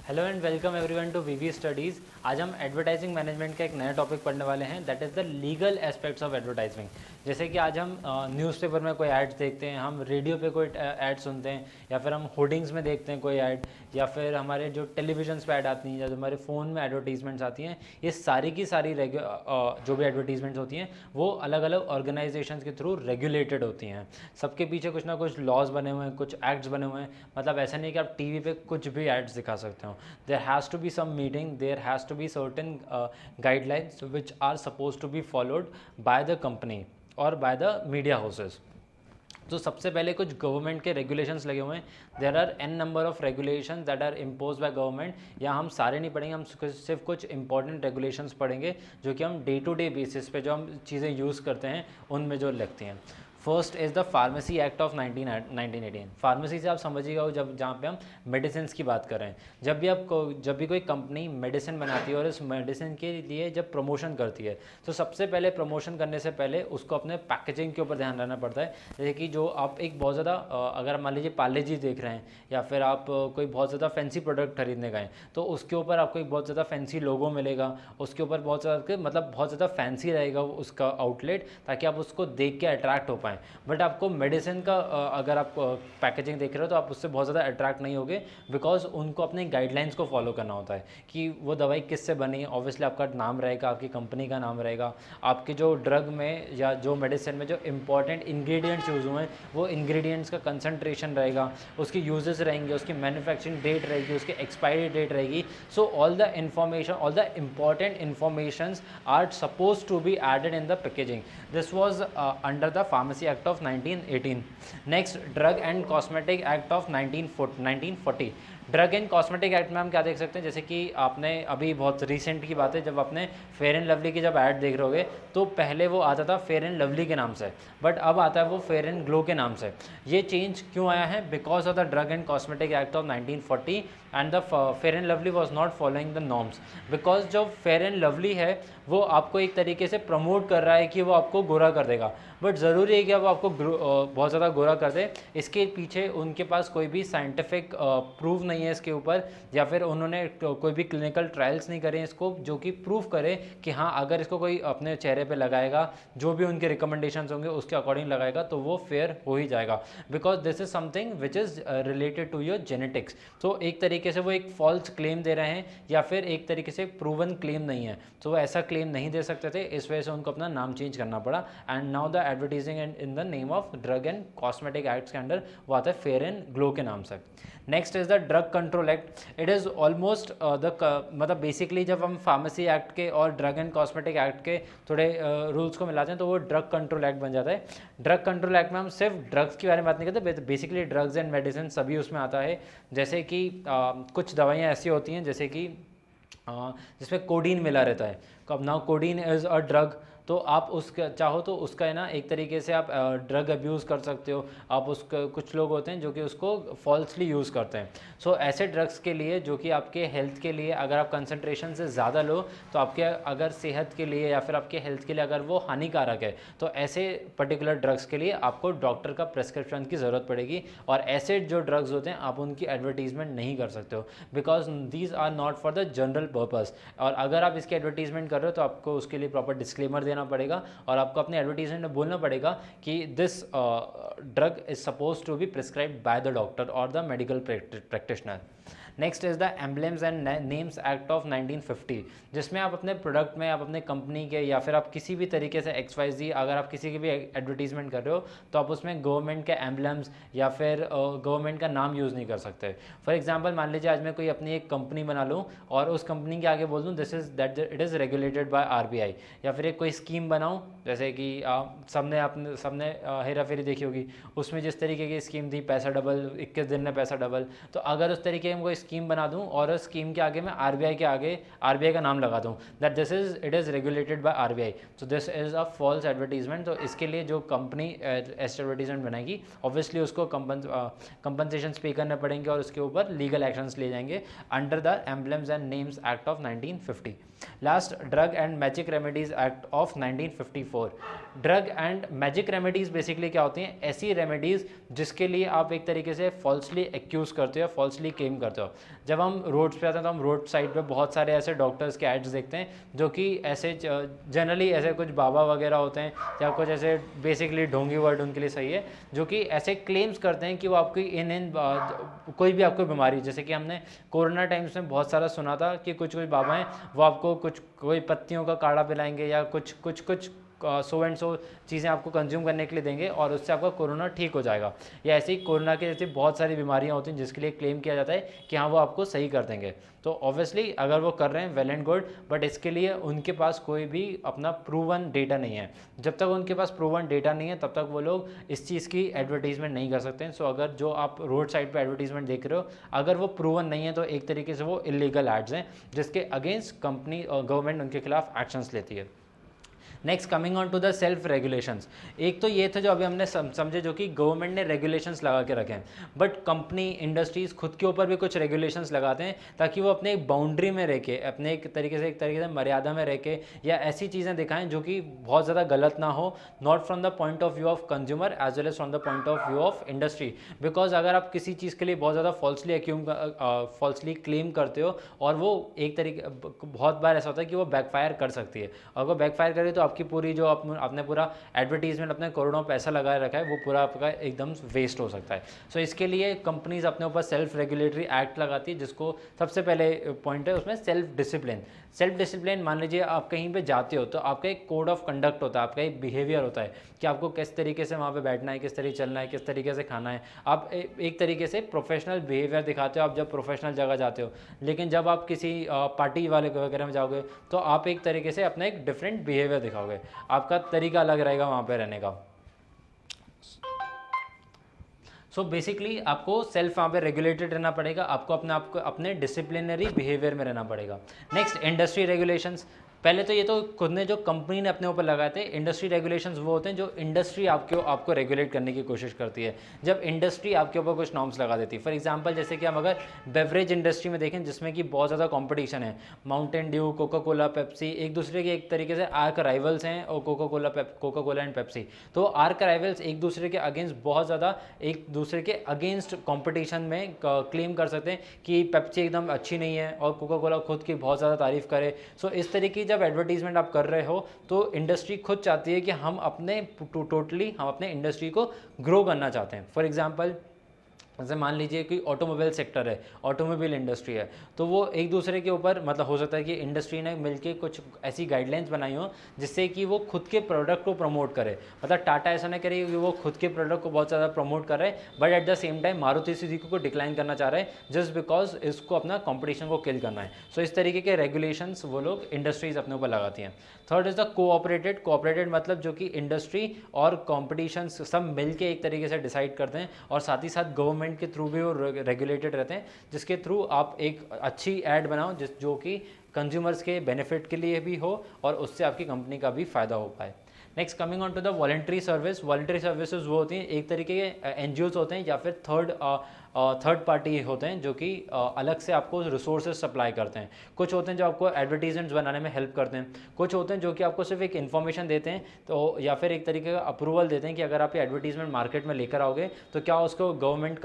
Hello and welcome everyone to VV studies. आज हम advertising management का एक नया टॉपिक पढ़ने वाले हैं, that is the legal aspects of advertising. जैसे कि आज हम न्यूज़पेपर में कोई ऐड देखते हैं, हम रेडियो पे कोई ऐड सुनते हैं, या फिर हम होर्डिंग्स में देखते हैं कोई ऐड, या फिर हमारे जो टेलीविजन पे ऐड आती हैं या जो हमारे फ़ोन में एडवर्टीजमेंट्स आती हैं, ये सारी की सारी जो भी एडवर्टीजमेंट्स होती हैं वो अलग अलग ऑर्गेनाइजेशंस के थ्रू रेगुलेटेड होती हैं। सबके पीछे कुछ ना कुछ लॉज बने हुए हैं, कुछ एक्ट्स बने हुए हैं। मतलब ऐसा नहीं कि आप टीवी पे कुछ भी एड्स दिखा सकते हो। There has to be some meeting, there has to be certain guidelines which are supposed to be followed by the company or by the media houses. तो सबसे पहले कुछ गवर्नमेंट के रेगुलेशंस लगे हुए हैं। There are an number of regulations that are impose by government. या हम सारे नहीं पढ़ेंगे, हम सिर्फ कुछ इंपॉर्टेंट रेगुलेशंस पढ़ेंगे जो कि हम डे टू डे बेसिस पे जो हम चीज़ें यूज़ करते हैं उनमें जो लगती हैं। First is the pharmacy act of 1918। Pharmacy से आप समझिएगा जब जहाँ पे हम मेडिसिन की बात कर रहे हैं। जब भी कोई कंपनी मेडिसिन बनाती है और इस मेडिसिन के लिए जब प्रमोशन करती है, तो सबसे पहले प्रमोशन करने से पहले उसको अपने पैकेजिंग के ऊपर ध्यान रखना पड़ता है। जैसे कि जो आप एक बहुत ज़्यादा अगर मान लीजिए पार्ले जी देख रहे हैं, या फिर आप कोई बहुत ज़्यादा फैंसी प्रोडक्ट खरीदने गए, तो उसके ऊपर आपको एक बहुत ज़्यादा फैंसी लोगो मिलेगा, उसके ऊपर बहुत ज़्यादा मतलब बहुत ज़्यादा फैंसी रहेगा उसका आउटलेट, ताकि आप उसको देख के अट्रैक्ट हो पाएँ। बट आपको मेडिसिन का अगर आप पैकेजिंग देख रहे हो तो आप उससे बहुत ज़्यादा अट्रैक्ट नहीं होगे, बिकॉज उनको अपने गाइडलाइंस को फॉलो करना होता है कि वो दवाई किससे बनी है। ऑब्वियसली आपका नाम रहेगा, आपकी कंपनी का नाम रहेगा, आपके जो ड्रग में या जो मेडिसिन में जो इंपॉर्टेंट इंग्रेडिएंट्स यूज़ हुए हैं वो इंग्रेडिएंट्स का कंसंट्रेशन रहेगा, उसकी यूजेस रहेंगे, उसकी मैन्युफैक्चरिंग डेट रहेगी, उसकी एक्सपायरी डेट रहेगी। So all the information, all the important informations are suppose to be added in the packaging. This was under the pharmacy act of 1918. Next, drug and cosmetic act of 1940. Drug and cosmetic act में हम क्या देख सकते हैं, जैसे कि आपने अभी बहुत रिसेंट की बात है, जब आपने फेयर एंड लवली की जब ऐड देख रहे होगे तो पहले वो आता था फेयर एंड लवली के नाम से, बट अब आता है वो फेयर एंड ग्लो के नाम से। ये चेंज क्यों आया है? Because of the drug and cosmetic act of 1940 and the fair and lovely was not following the norms. Because जो फेयर एंड लवली है वो आपको एक तरीके से प्रमोट कर रहा है कि वो आपको गोरा कर देगा, बट ज़रूरी है कि वो आपको बहुत ज़्यादा गोरा कर दे। इसके पीछे उनके पास कोई भी साइंटिफिक प्रूफ नहीं है इसके ऊपर, या फिर उन्होंने कोई भी क्लिनिकल ट्रायल्स नहीं करे इसको जो कि प्रूफ करे कि हाँ अगर इसको कोई अपने चेहरे पे लगाएगा, जो भी उनके रिकमेंडेशंस होंगे उसके अकॉर्डिंग लगाएगा तो वो फेयर हो ही जाएगा। Because this is something which is related to your genetics. तो एक तरीके से वो एक फॉल्स क्लेम दे रहे हैं, या फिर एक तरीके से प्रूवन क्लेम नहीं है, तो वो ऐसा क्लेम नहीं दे सकते थे, इस वजह से उनको अपना नाम चेंज करना पड़ा। And now the advertising and in the name of drug and cosmetic acts के अंडर वो आता है फेयर एंड ग्लो के नाम से। Next is the drug control act. It is almost मतलब बेसिकली जब हम फार्मेसी एक्ट के और ड्रग एंड कॉस्मेटिक एक्ट के थोड़े रूल्स को मिलाते हैं तो वो ड्रग कंट्रोल एक्ट बन जाता है। ड्रग कंट्रोल एक्ट में हम सिर्फ ड्रग्स के बारे में बात नहीं करते, बेसिकली ड्रग्स एंड मेडिसिन सभी उसमें आता है। जैसे कि कुछ दवाइयाँ ऐसी होती हैं जैसे कि जिसमें कोडीन मिला रहता है। अब now codeine is a drug, तो आप उसका चाहो तो उसका है ना एक तरीके से आप ड्रग अब्यूज़ कर सकते हो। आप उसका कुछ लोग होते हैं जो कि उसको फॉल्सली यूज़ करते हैं। सो ऐसे ड्रग्स के लिए जो कि आपके हेल्थ के लिए अगर आप कंसंट्रेशन से ज़्यादा लो तो आपके अगर सेहत के लिए या फिर आपके हेल्थ के लिए अगर वो हानिकारक है, तो ऐसे पर्टिकुलर ड्रग्स के लिए आपको डॉक्टर का प्रेस्क्रिप्शन की ज़रूरत पड़ेगी। और ऐसे जो ड्रग्स होते हैं आप उनकी एडवर्टीजमेंट नहीं कर सकते हो, because these are not for the general purpose. और अगर आप इसकी एडवर्टीजमेंट कर रहे हो तो आपको उसके लिए प्रॉपर डिस्क्लेमर देना पड़ेगा, और आपको अपने एडवर्टीजमेंट में बोलना पड़ेगा कि this drug is suppose to be prescribed by the doctor और the medical practitioner. Next is the emblems and names act of 1950, जिसमें आप अपने प्रोडक्ट में, आप अपने कंपनी के, या फिर आप किसी भी तरीके से XYZ अगर आप किसी की भी एडवर्टीजमेंट कर रहे हो तो आप उसमें गवर्नमेंट के एम्बलम्स या फिर गवर्नमेंट का नाम यूज़ नहीं कर सकते। फॉर एग्जांपल मान लीजिए आज मैं कोई अपनी एक कंपनी बना लूँ और उस कंपनी के आगे बोल दूँ this is that it is regulated by RBI, या फिर एक कोई स्कीम बनाऊँ जैसे कि सबने हेरा फेरी देखी होगी, उसमें जिस तरीके की स्कीम थी पैसा डबल, 21 दिन में पैसा डबल। तो अगर उस तरीके में कोई स्कीम बना दूं और उस स्कीम के आगे मैं RBI के आगे RBI का नाम लगा दूं that this is it is regulated by RBI, तो this is a false advertisement. तो इसके लिए जो कंपनी ऐसे एडवर्टीजमेंट बनाएगी ऑब्वियसली उसको कंपनसेशन पे करने पड़ेंगे और उसके ऊपर लीगल एक्शंस लिए जाएंगे under the emblems and names act of 1950। Last, drug and magic remedies act of 1954। Drug and magic remedies basically क्या होती हैं? ऐसी रेमेडीज जिसके लिए आप एक तरीके से फॉल्सली एक्यूज करते हो, फॉल्सली क्लेम करते हो। जब हम रोड्स पे आते हैं तो हम रोड साइड पे बहुत सारे ऐसे डॉक्टर्स के एड्स देखते हैं जो कि ऐसे जनरली ऐसे कुछ बाबा वगैरह होते हैं या कुछ ऐसे बेसिकली ढोंगी वर्ड उनके लिए सही है, जो कि ऐसे क्लेम्स करते हैं कि वो आपकी इन कोई भी आपको बीमारी, जैसे कि हमने कोरोना टाइम्स में बहुत सारा सुना था कि कुछ कुछ बाबा हैं वो आपको कुछ कोई पत्तियों का काढ़ा पिलाएंगे या कुछ सो एंड सो चीज़ें आपको कंज्यूम करने के लिए देंगे और उससे आपका कोरोना ठीक हो जाएगा। या ऐसे ही कोरोना के जैसी बहुत सारी बीमारियां होती हैं जिसके लिए क्लेम किया जाता है कि हाँ वो आपको सही कर देंगे। तो ऑब्वियसली अगर वो कर रहे हैं वेल एंड गुड, बट इसके लिए उनके पास कोई भी अपना प्रूवन डेटा नहीं है। जब तक उनके पास प्रूवन डेटा नहीं है तब तक वो लोग इस चीज़ की एडवर्टीजमेंट नहीं कर सकते हैं। सो अगर जो आप रोड साइड पर एडवर्टीजमेंट देख रहे हो अगर वो प्रूवन नहीं है तो एक तरीके से वो इलीगल एड्स हैं जिसके अगेंस्ट कंपनी और गवर्नमेंट उनके खिलाफ एक्शंस लेती है। Next coming on to the self regulations, एक तो ये थे जो अभी हमने समझे जो कि गवर्नमेंट ने रेगुलेशंस लगा के रखे हैं, बट कंपनी इंडस्ट्रीज़ खुद के ऊपर भी कुछ रेगुलेशंस लगाते हैं ताकि वो अपने एक बाउंड्री में रह के, अपने एक तरीके से मर्यादा में रह के या ऐसी चीज़ें दिखाएं जो कि बहुत ज़्यादा गलत ना हो, not from the point of view of consumer as well as from the point of view of industry. Because अगर आप किसी चीज़ के लिए बहुत ज़्यादा फॉल्सली क्लेम करते हो और वो एक तरीके बहुत बार ऐसा होता है कि वो बैकफायर कर सकती है, और वो बैकफायर करे तो आपकी पूरी जो आपने पूरा एडवर्टीजमेंट अपने करोड़ों पैसा लगाए रखा है वो पूरा आपका एकदम वेस्ट हो सकता है। सो इसके लिए कंपनीज अपने ऊपर सेल्फ रेगुलेटरी एक्ट लगाती है, जिसको सबसे पहले पॉइंट है उसमें सेल्फ डिसिप्लिन। सेल्फ डिसिप्लिन मान लीजिए आप कहीं पे जाते हो तो आपका एक कोड ऑफ कंडक्ट होता है, आपका एक बिहेवियर होता है कि आपको किस तरीके से वहाँ पे बैठना है, किस तरीके चलना है, किस तरीके से खाना है। आप एक तरीके से प्रोफेशनल बिहेवियर दिखाते हो आप जब प्रोफेशनल जगह जाते हो, लेकिन जब आप किसी पार्टी वाले वगैरह में जाओगे तो आप एक तरीके से अपना एक डिफरेंट बिहेवियर दिखाओगे, आपका तरीका अलग रहेगा वहाँ पे रहने का। सो बेसिकली आपको सेल्फ वहाँ पे रेगुलेटेड रहना पड़ेगा, आपको अपने डिसिप्लिनरी बिहेवियर में रहना पड़ेगा। नेक्स्ट इंडस्ट्री रेगुलेशंस, पहले तो ये तो खुद ने जो कंपनी ने अपने ऊपर लगाए थे। इंडस्ट्री रेगुलेशंस वो होते हैं जो इंडस्ट्री आपको रेगुलेट करने की कोशिश करती है, जब इंडस्ट्री आपके ऊपर कुछ नॉर्म्स लगा देती है। फॉर एग्जांपल जैसे कि हम अगर बेवरेज इंडस्ट्री में देखें जिसमें कि बहुत ज़्यादा कंपटीशन है, Mountain Dew, Coca Cola, Pepsi एक दूसरे के एक तरीके से आर्क राइवल्स हैं, और कोका कोला एंड पेप्सी, तो आर्क राइवल्स एक दूसरे के अगेंस्ट बहुत ज़्यादा एक दूसरे के अगेंस्ट कॉम्पिटिशन में क्लेम कर सकते हैं कि पेप्सी एकदम अच्छी नहीं है और कोका कोला खुद की बहुत ज़्यादा तारीफ करे। सो इस तरीके जब एडवर्टीजमेंट आप कर रहे हो तो इंडस्ट्री खुद चाहती है कि हम अपने इंडस्ट्री को ग्रो करना चाहते हैं। फॉर एग्जांपल जैसे मान लीजिए कि ऑटोमोबाइल सेक्टर है, ऑटोमोबाइल इंडस्ट्री है, तो वो एक दूसरे के ऊपर मतलब हो सकता है कि इंडस्ट्री ने मिलके कुछ ऐसी गाइडलाइंस बनाई हो जिससे कि वो खुद के प्रोडक्ट को प्रमोट करे। मतलब टाटा ऐसा नहीं करेगी कि वो खुद के प्रोडक्ट को बहुत ज़्यादा प्रमोट कर रहे हैं, but at the same time Maruti Suzuki को डिक्लाइन करना चाह रहे हैं जस्ट बिकॉज इसको अपना कॉम्पिटिशन को किल करना है। सो इस तरीके के रेगुलेशंस वो लोग इंडस्ट्रीज अपने ऊपर लगाती हैं। थर्ड इज द कोऑपरेटेड मतलब जो कि इंडस्ट्री और कॉम्पिटिशन सब मिलके एक तरीके से डिसाइड करते हैं और साथ ही साथ गवर्नमेंट के थ्रू भी वो रेगुलेटेड रहते हैं, जिसके थ्रू आप एक अच्छी ऐड बनाओ जो कि कंज्यूमर्स के बेनिफिट के लिए भी हो और उससे आपकी कंपनी का भी फायदा हो पाए। Next coming on to the voluntary service. Voluntary services वो होती हैं एक तरीके के एनजीओज होते हैं या फिर थर्ड पार्टी होते हैं जो कि अलग से आपको रिसोर्सेज सप्लाई करते हैं। कुछ होते हैं जो आपको एडवर्टीजमेंट्स बनाने में हेल्प करते हैं, कुछ होते हैं जो कि आपको सिर्फ एक इन्फॉर्मेशन देते हैं तो या फिर एक तरीके का अप्रूवल देते हैं कि अगर आप ये एडवर्टीजमेंट मार्केट में लेकर आओगे तो क्या उसको गवर्नमेंट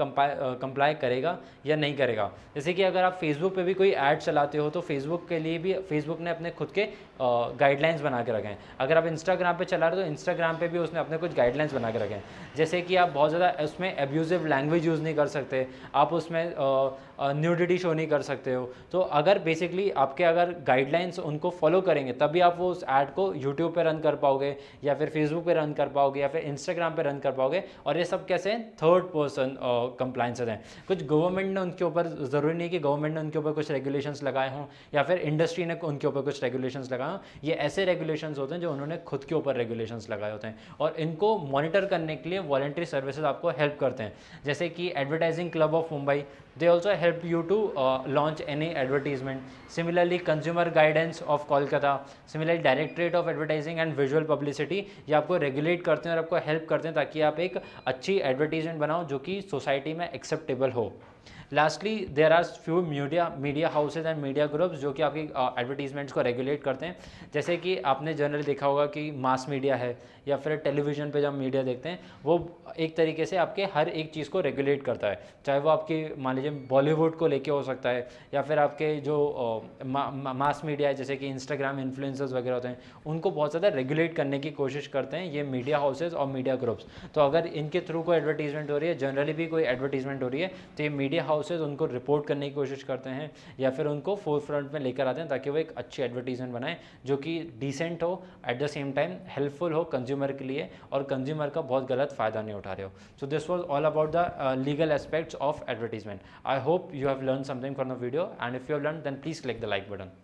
कंप्लाई करेगा या नहीं करेगा। जैसे कि अगर आप फेसबुक पे भी कोई ऐड चलाते हो तो फेसबुक के लिए भी फेसबुक ने अपने खुद के गाइडलाइंस बना के रखे हैं। अगर आप इंस्टाग्राम पे चला रहे हो तो इंस्टाग्राम पे भी उसने अपने कुछ गाइडलाइंस बना के रखे हैं, जैसे कि आप बहुत ज़्यादा उसमें एब्यूजिव लैंग्वेज यूज़ नहीं कर सकते, आप उसमें न्यूडिटी शो नहीं कर सकते हो। तो अगर बेसिकली आपके अगर गाइडलाइंस उनको फॉलो करेंगे तभी आप वो उस ऐड को यूट्यूब पे रन कर पाओगे या फिर फेसबुक पे रन कर पाओगे या फिर इंस्टाग्राम पे रन कर पाओगे। और ये सब कैसे थर्ड पर्सन कंप्लाइंसेस हैं। कुछ गवर्नमेंट ने उनके ऊपर, ज़रूरी नहीं कि गवर्नमेंट ने उनके ऊपर कुछ रेगुलेशंस लगाए हों या फिर इंडस्ट्री ने उनके ऊपर कुछ रेगुलेशंस लगाए हों, ये ऐसे रेगुलेशंस होते हैं जो उन्होंने खुद के ऊपर रेगुलेशंस लगाए होते हैं और इनको मॉनिटर करने के लिए वॉलंटरी सर्विसेज आपको हेल्प करते हैं। जैसे कि advertising club of Mumbai, they also help you to launch any advertisement. Similarly consumer guidance of Kolkata, similarly directorate of advertising and visual publicity, ये आपको रेगुलेट करते हैं और आपको हेल्प करते हैं ताकि आप एक अच्छी एडवर्टीजमेंट बनाओ जो कि सोसाइटी में एक्सेप्टेबल हो। Lastly there are few media houses and media groups जो कि आपकी एडवर्टीजमेंट्स को रेगुलेट करते हैं। जैसे कि आपने जनरली देखा होगा कि मास मीडिया मीडिया है या फिर टेलीविज़न पे जब मीडिया देखते हैं, वो एक तरीके से आपके हर एक चीज़ को रेगुलेट करता है। चाहे वो आपकी मान लीजिए बॉलीवुड को लेके हो सकता है, या फिर आपके जो मास मीडिया है जैसे कि इंस्टाग्राम इन्फ्लुएंसर्स वगैरह होते हैं, उनको बहुत ज़्यादा रेगुलेट करने की कोशिश करते हैं ये मीडिया हाउसेज और मीडिया ग्रुप्स। तो अगर इनके थ्रू कोई एडवर्टीजमेंट हो रही है, जनरली भी कोई एडवर्टीजमेंट हो रही है, तो ये मीडिया हाउसेज उनको रिपोर्ट करने की कोशिश करते हैं या फिर उनको फोर फ्रंट में लेकर आते हैं ताकि वो एक अच्छी एडवर्टीजमेंट बनाएं जो कि डिसेंट हो, at the same time helpful हो कंज्यूमर के लिए और कंज्यूमर का बहुत गलत फ़ायदा नहीं उठा रहे हो। So this was all about the legal aspects of advertisement. I hope you have learned something from the video, and if you have learned, then please click the like button.